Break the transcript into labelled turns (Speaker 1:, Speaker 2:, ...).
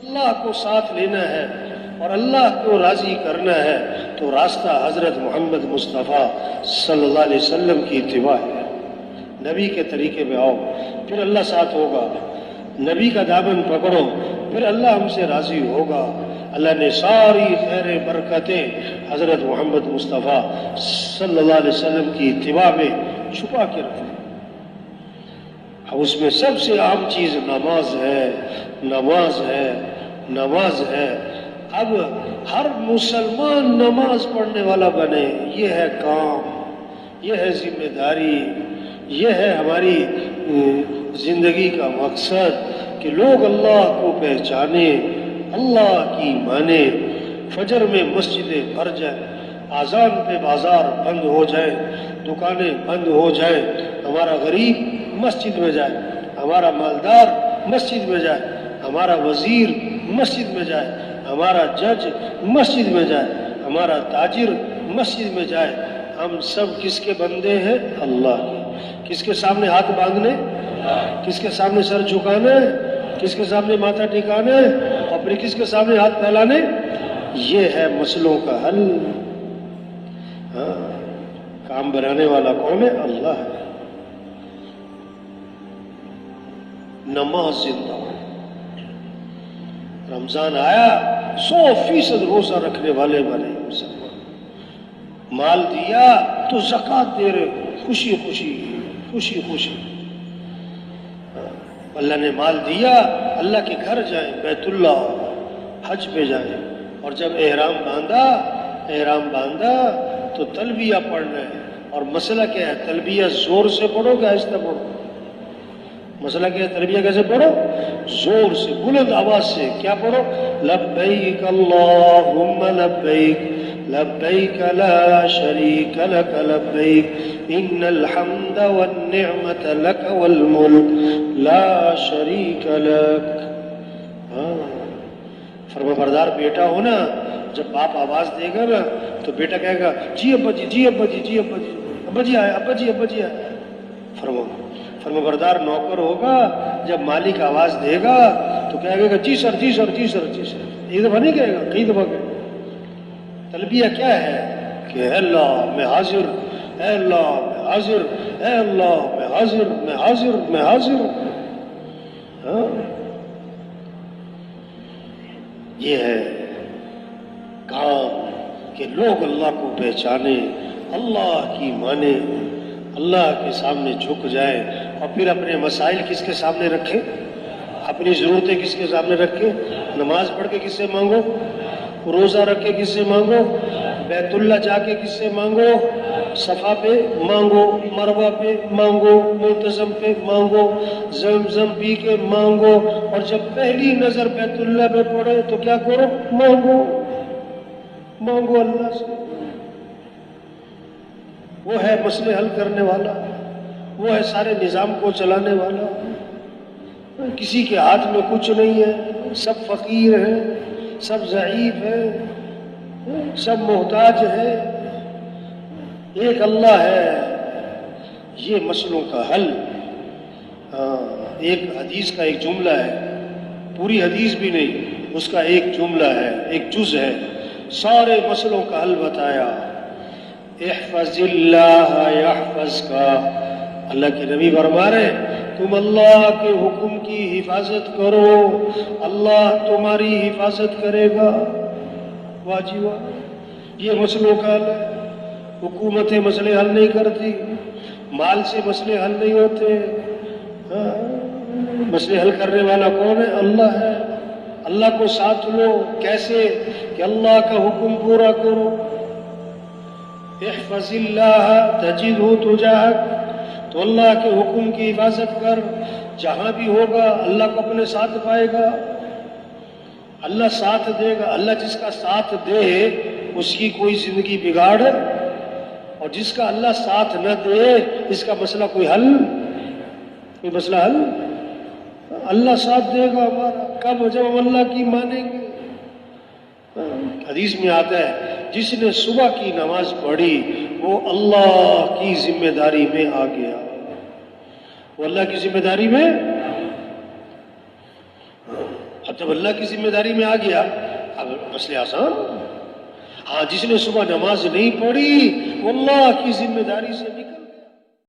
Speaker 1: اللہ کو ساتھ لینا ہے اور اللہ کو راضی کرنا ہے تو راستہ حضرت محمد مصطفیٰ صلی اللہ علیہ وسلم کی اتباع ہے۔ نبی کے طریقے پہ آؤ، پھر اللہ ساتھ ہوگا۔ نبی کا دامن پکڑو، پھر اللہ ہم سے راضی ہوگا۔ اللہ نے ساری خیر برکتیں حضرت محمد مصطفیٰ صلی اللہ علیہ وسلم کی اتباع میں چھپا کے رکھی۔ اب اس میں سب سے عام چیز نماز ہے، نماز ہے، نماز ہے۔ اب ہر مسلمان نماز پڑھنے والا بنے، یہ ہے کام، یہ ہے ذمہ داری، یہ ہے ہماری زندگی کا مقصد کہ لوگ اللہ کو پہچانیں، اللہ کی مانیں۔ فجر میں مسجدیں بھر جائیں، اذان پہ بازار بند ہو جائیں، دکانیں بند ہو جائیں، ہمارا غریب مسجد میں جائے، ہمارا مالدار مسجد میں جائے، ہمارا وزیر مسجد میں جائے، ہمارا جج مسجد میں جائے، ہمارا تاجر مسجد میں جائے۔ ہم سب کس کے بندے ہیں؟ اللہ کے۔ کس کے سامنے ہاتھ باندھنے، کس کے سامنے سر جھکانے، کس کے سامنے ماتھا ٹھکانے، اور پھر کس کے سامنے ہاتھ پھیلانے؟ یہ ہے مسئلوں کا حل۔ کام بنانے والا کون ہے؟ اللہ ہے۔ نماز زندہ ہو۔ رمضان آیا 100% روزہ رکھنے والے بنے مسلمان۔ مال دیا تو زکوٰۃ دے رہے، خوشی خوشی خوشی خوشی۔ اللہ نے مال دیا، اللہ کے گھر جائیں، بیت اللہ حج پہ جائیں، اور جب احرام باندھا تو تلبیہ پڑھ رہے ہیں۔ اور مسئلہ کیا ہے؟ تلبیہ زور سے پڑھو کہ آہستہ پڑھو؟ مسئلہ کیا ہے؟ تلبیہ کیسے پڑھو؟ زور سے، بلند آواز سے۔ کیا پڑھو؟ لبیک اللہم لبیک لبیک لا شریک لک لبیک ان الحمد والنعمت لک والملک لا شریک لک۔ فرما بردار بیٹا ہو نا، جب باپ آواز دے گا نا تو بیٹا کہے گا جی ابا جی، جی ابا جی، جی ابا جی، ابا جی آئے، ابا جی، ابا جی آئے۔ فرما بردار نوکر ہوگا، جب مالک آواز دے گا تو کہے گا جی سر، جی سر، جی سر، جی سر۔ ایک دفعہ نہیں کہے گا، کئی دفعہ کہے گا۔ تلبیہ کیا ہے؟ کہ اے اللہ میں حاضر، اے اللہ میں حاضر، اے اللہ میں حاضر، میں حاضر، میں حاضر۔ یہ ہے کام کہ لوگ اللہ کو پہچانے، اللہ کی مانے، اللہ کے سامنے جھک جائے، اور پھر اپنے مسائل کس کے سامنے رکھیں؟ اپنی ضرورتیں کس کے سامنے رکھیں؟ نماز پڑھ کے کس سے مانگو؟ روزہ رکھ کے کس سے مانگو؟ بیت اللہ جا کے کس سے مانگو؟ صفا پہ مانگو، مروہ پہ مانگو، ملتزم پہ مانگو، زمزم پی کے مانگو، اور جب پہلی نظر بیت اللہ پہ پڑے تو کیا کرو؟ مانگو، مانگو اللہ سے۔ وہ ہے مسئلے حل کرنے والا، وہ ہے سارے نظام کو چلانے والا۔ کسی کے ہاتھ میں کچھ نہیں ہے، سب فقیر ہیں، سب ضعیف ہیں، سب محتاج ہیں، ایک اللہ ہے۔ یہ مسئلوں کا حل۔ ایک حدیث کا ایک جملہ ہے، پوری حدیث بھی نہیں، اس کا ایک جملہ ہے، ایک جز ہے، سارے مسئلوں کا حل بتایا۔ احفظ اللہ یحفظ کا۔ اللہ کے نبی فرما رہے تم اللہ کے حکم کی حفاظت کرو، اللہ تمہاری حفاظت کرے گا۔ واجب یہ مسئلوں کا حل ہے۔ حکومتیں مسئلے حل نہیں کرتی، مال سے مسئلے حل نہیں ہوتے۔ مسئلے حل کرنے والا کون ہے؟ اللہ ہے۔ اللہ کو ساتھ لو۔ کیسے؟ کہ اللہ کا حکم پورا کرو۔ احفظ اللہ تجدہ تجاہک، تو اللہ کے حکم کی حفاظت کر، جہاں بھی ہوگا اللہ کو اپنے ساتھ پائے گا، اللہ ساتھ دے گا۔ اللہ جس کا ساتھ دے اس کی کوئی زندگی بگاڑ، اور جس کا اللہ ساتھ نہ دے اس کا مسئلہ کوئی حل، کوئی مسئلہ حل۔ اللہ ساتھ دے گا ہمارا کب؟ جب ہم اللہ کی مانیں گے۔ حدیث میں آتا ہے جس نے صبح کی نماز پڑھی وہ اللہ کی ذمہ داری میں آ گیا، وہ اللہ کی ذمہ داری میں۔ حتیٰ جب اللہ کی ذمہ داری میں آ گیا اب مسئلے آسان. ہاں جس نے صبح نماز نہیں پڑھی وہ اللہ کی ذمہ داری سے نکل